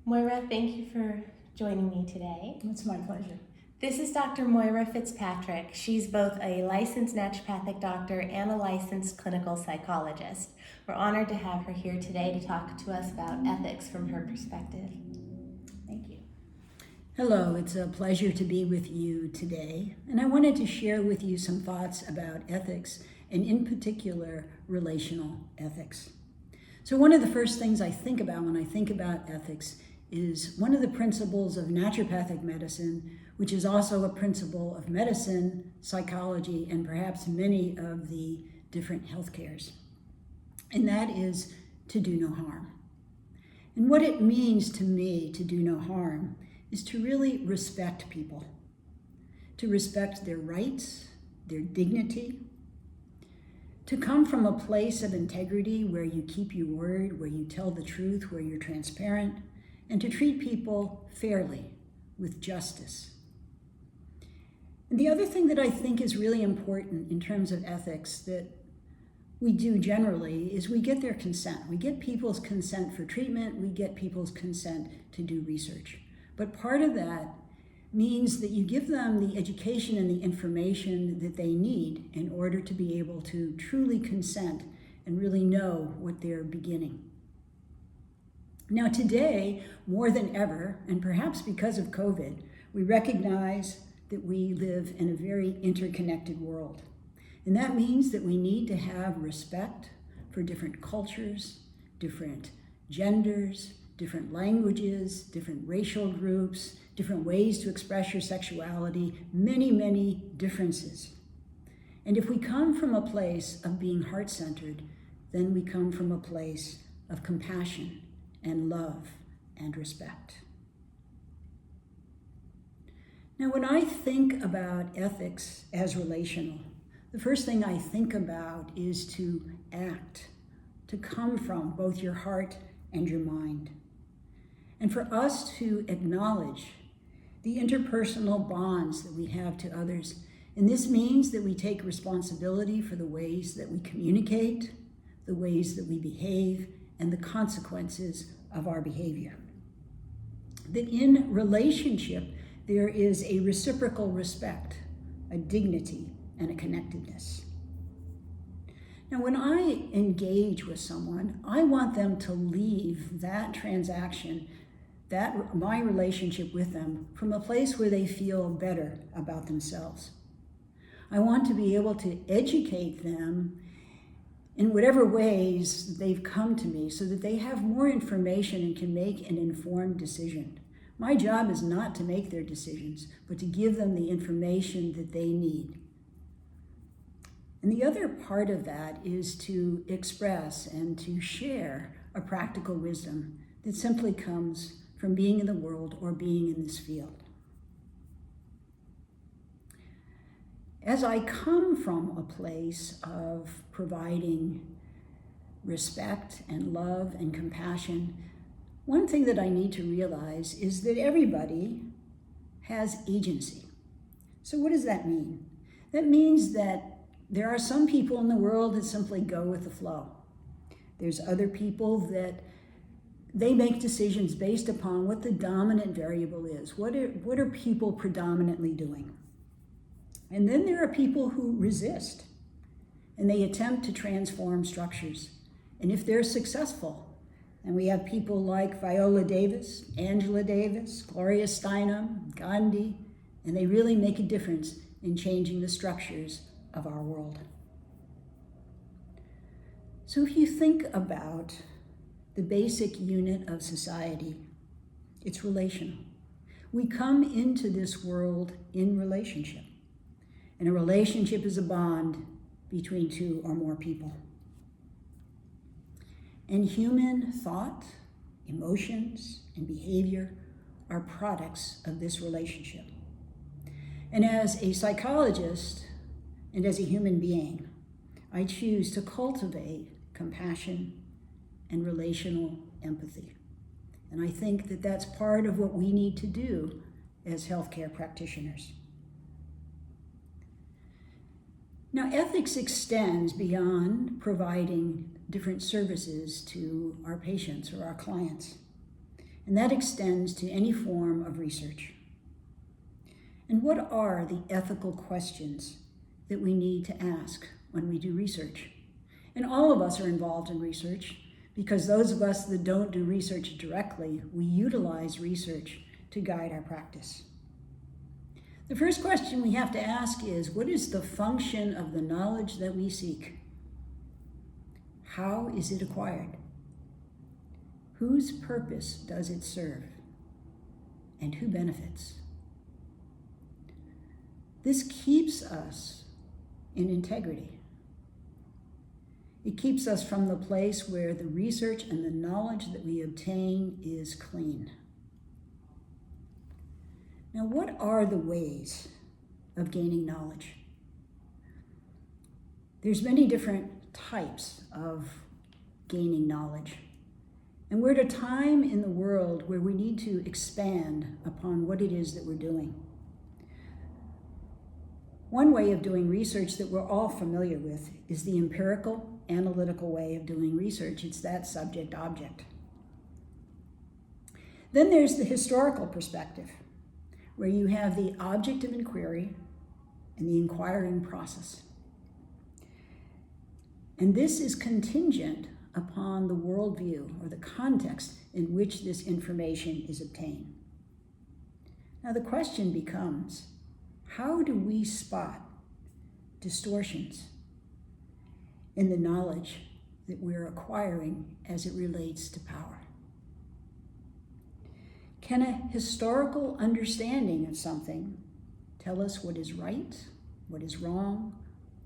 Moira, thank you for joining me today. It's my pleasure. This is Dr. Moira Fitzpatrick. She's both a licensed naturopathic doctor and a licensed clinical psychologist. We're honored to have her here today to talk to us about ethics from her perspective. Thank you. Hello, it's a pleasure to be with you today, and I wanted to share with you some thoughts about ethics, and in particular, relational ethics. So one of the first things I think about when I think about ethics is one of the principles of naturopathic medicine, which is also a principle of medicine, psychology, and perhaps many of the different healthcares. And that is to do no harm. And what it means to me to do no harm is to really respect people, to respect their rights, their dignity, to come from a place of integrity where you keep your word, where you tell the truth, where you're transparent, and to treat people fairly with justice. And the other thing that I think is really important in terms of ethics that we do generally is we get their consent. We get people's consent for treatment, we get people's consent to do research. But part of that means that you give them the education and the information that they need in order to be able to truly consent and really know what they're beginning. Now today, more than ever, and perhaps because of COVID, we recognize that we live in a very interconnected world. And that means that we need to have respect for different cultures, different genders, different languages, different racial groups, different ways to express your sexuality, many, many differences. And if we come from a place of being heart-centered, then we come from a place of compassion and love and respect. Now, when I think about ethics as relational, the first thing I think about is to act, to come from both your heart and your mind. And for us to acknowledge the interpersonal bonds that we have to others. And this means that we take responsibility for the ways that we communicate, the ways that we behave, and the consequences of our behavior. That in relationship, there is a reciprocal respect, a dignity, and a connectedness. Now, when I engage with someone, I want them to leave that transaction, my relationship with them, from a place where they feel better about themselves. I want to be able to educate them in whatever ways they've come to me so that they have more information and can make an informed decision. My job is not to make their decisions, but to give them the information that they need. And the other part of that is to express and to share a practical wisdom that simply comes from being in the world or being in this field. As I come from a place of providing respect and love and compassion, one thing that I need to realize is that everybody has agency. So what does that mean? That means that there are some people in the world that simply go with the flow. There's other people that they make decisions based upon what the dominant variable is. What are people predominantly doing? And then there are people who resist, and they attempt to transform structures. And if they're successful, and we have people like Viola Davis, Angela Davis, Gloria Steinem, Gandhi, and they really make a difference in changing the structures of our world. So if you think about the basic unit of society, it's relational. We come into this world in relationship. And a relationship is a bond between two or more people. And human thought, emotions, and behavior are products of this relationship. And as a psychologist and as a human being, I choose to cultivate compassion and relational empathy. And I think that that's part of what we need to do as healthcare practitioners. Now, ethics extends beyond providing different services to our patients or our clients. and that extends to any form of research. And what are the ethical questions that we need to ask when we do research? And all of us are involved in research, because those of us that don't do research directly, we utilize research to guide our practice. The first question we have to ask is, what is the function of the knowledge that we seek? How is it acquired? Whose purpose does it serve? And who benefits? This keeps us in integrity. It keeps us from the place where the research and the knowledge that we obtain is clean. Now, what are the ways of gaining knowledge? There's many different types of gaining knowledge. And we're at a time in the world where we need to expand upon what it is that we're doing. One way of doing research that we're all familiar with is the empirical, analytical way of doing research. It's that subject-object. Then there's the historical perspective, where you have the object of inquiry and the inquiring process. And this is contingent upon the worldview or the context in which this information is obtained. Now the question becomes, how do we spot distortions in the knowledge that we're acquiring as it relates to power? Can a historical understanding of something tell us what is right, what is wrong,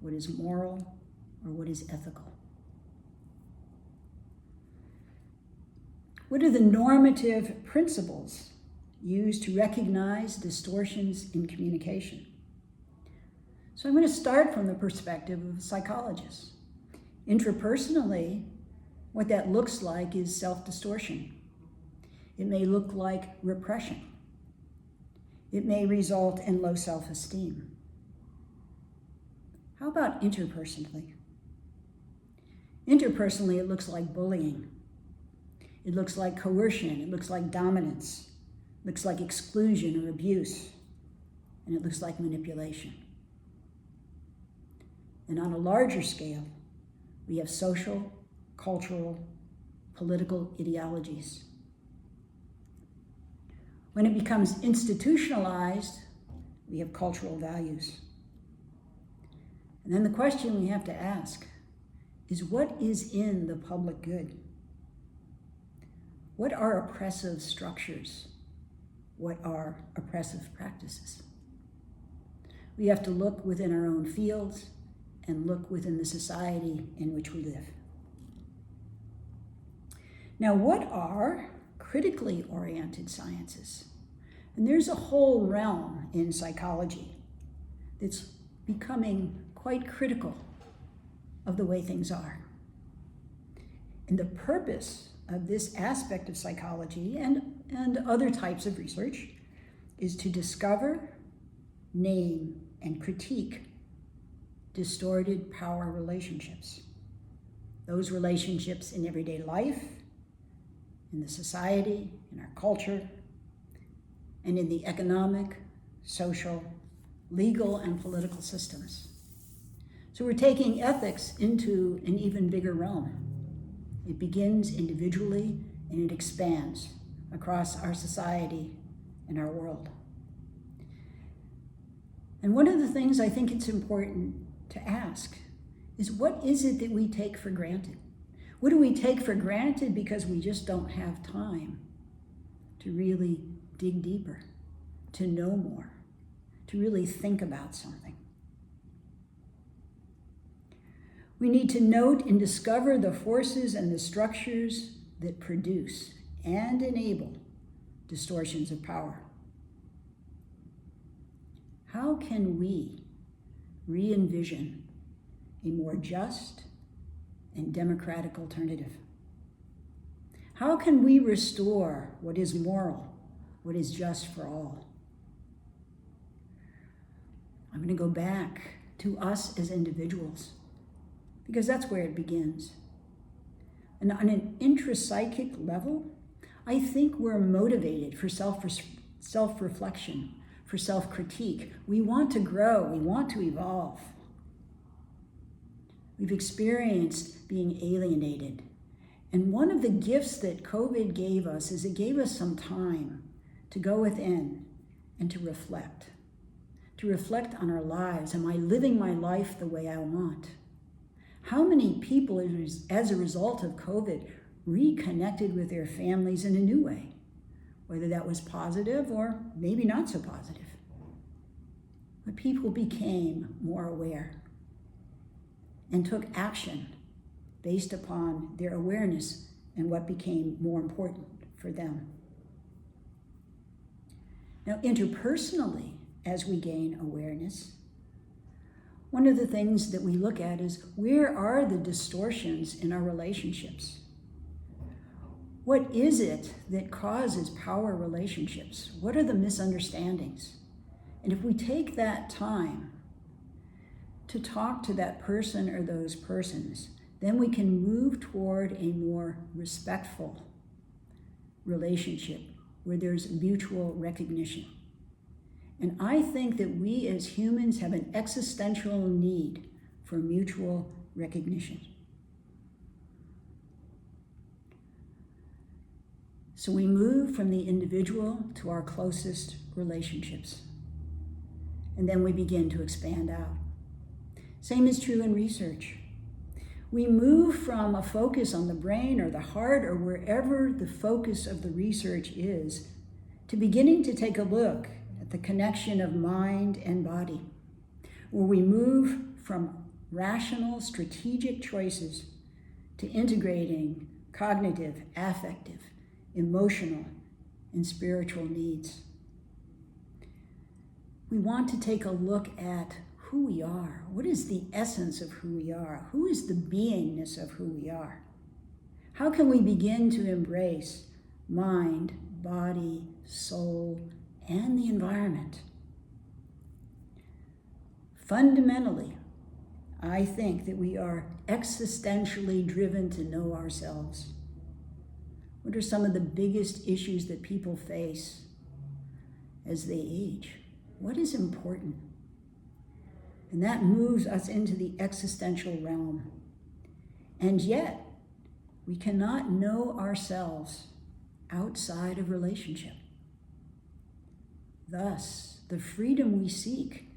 what is moral, or what is ethical? What are the normative principles used to recognize distortions in communication? So I'm going to start from the perspective of a psychologist. Intrapersonally, what that looks like is self-distortion. It may look like repression. It may result in low self-esteem. How about interpersonally? Interpersonally, it looks like bullying. It looks like coercion. It looks like dominance. It looks like exclusion or abuse. And it looks like manipulation. And on a larger scale, we have social, cultural, political ideologies. When it becomes institutionalized, we have cultural values. And then the question we have to ask is, what is in the public good? What are oppressive structures? What are oppressive practices? We have to look within our own fields and look within the society in which we live. Now, what are critically oriented sciences? And there's a whole realm in psychology that's becoming quite critical of the way things are. And the purpose of this aspect of psychology and other types of research is to discover, name, and critique distorted power relationships. Those relationships in everyday life, in the society, in our culture, and in the economic, social, legal, and political systems. So we're taking ethics into an even bigger realm. It begins individually and it expands across our society and our world. And one of the things I think it's important to ask is, what is it that we take for granted? What do we take for granted because we just don't have time to really dig deeper, to know more, to really think about something? We need to note and discover the forces and the structures that produce and enable distortions of power. How can we re-envision a more just and democratic alternative? How can we restore what is moral, what is just for all? I'm going to go back to us as individuals, because that's where it begins. And on an intrapsychic level, I think we're motivated for self-reflection, for self-critique. We want to grow, we want to evolve. We've experienced being alienated. And one of the gifts that COVID gave us is it gave us some time to go within and to reflect on our lives. Am I living my life the way I want? How many people, as a result of COVID, reconnected with their families in a new way? Whether that was positive or maybe not so positive. But people became more aware and took action based upon their awareness and what became more important for them. Now, interpersonally, as we gain awareness, one of the things that we look at is, where are the distortions in our relationships? What is it that causes power relationships? What are the misunderstandings? And if we take that time to talk to that person or those persons, then we can move toward a more respectful relationship where there's mutual recognition. And I think that we as humans have an existential need for mutual recognition. So we move from the individual to our closest relationships. And then we begin to expand out. Same is true in research. We move from a focus on the brain or the heart or wherever the focus of the research is to beginning to take a look at the connection of mind and body, where we move from rational, strategic choices to integrating cognitive, affective, emotional, and spiritual needs. We want to take a look at who we are. What is the essence of who we are? Who is the beingness of who we are? How can we begin to embrace mind, body, soul, and the environment? Fundamentally, I think that we are existentially driven to know ourselves. What are some of the biggest issues that people face as they age? What is important? And that moves us into the existential realm. And yet, we cannot know ourselves outside of relationship. Thus, the freedom we seek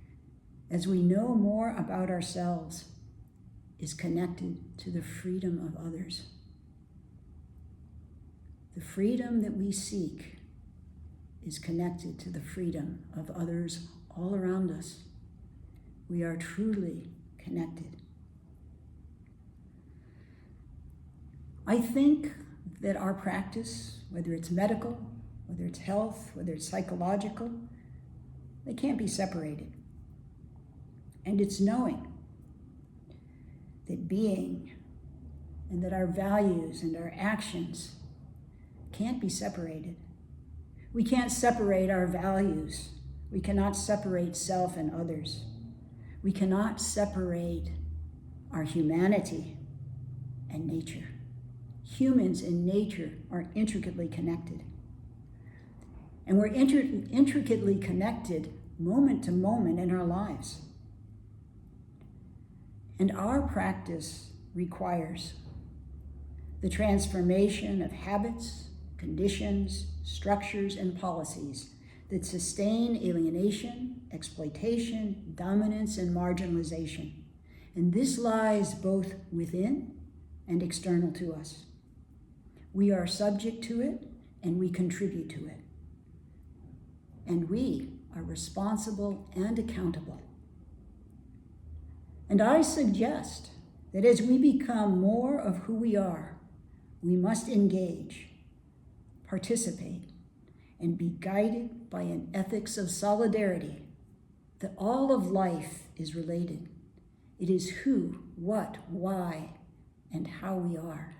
as we know more about ourselves is connected to the freedom of others. The freedom that we seek is connected to the freedom of others all around us. We are truly connected. I think that our practice, whether it's medical, whether it's health, whether it's psychological, they can't be separated. And it's knowing that being and that our values and our actions can't be separated. We can't separate our values. We cannot separate self and others. We cannot separate our humanity and nature. Humans and nature are intricately connected. And we're intricately connected moment to moment in our lives. And our practice requires the transformation of habits, conditions, structures, and policies that sustain alienation, exploitation, dominance, and marginalization. And this lies both within and external to us. We are subject to it, and we contribute to it. And we are responsible and accountable. And I suggest that as we become more of who we are, we must engage, participate, and be guided by an ethics of solidarity, that all of life is related. It is who, what, why, and how we are.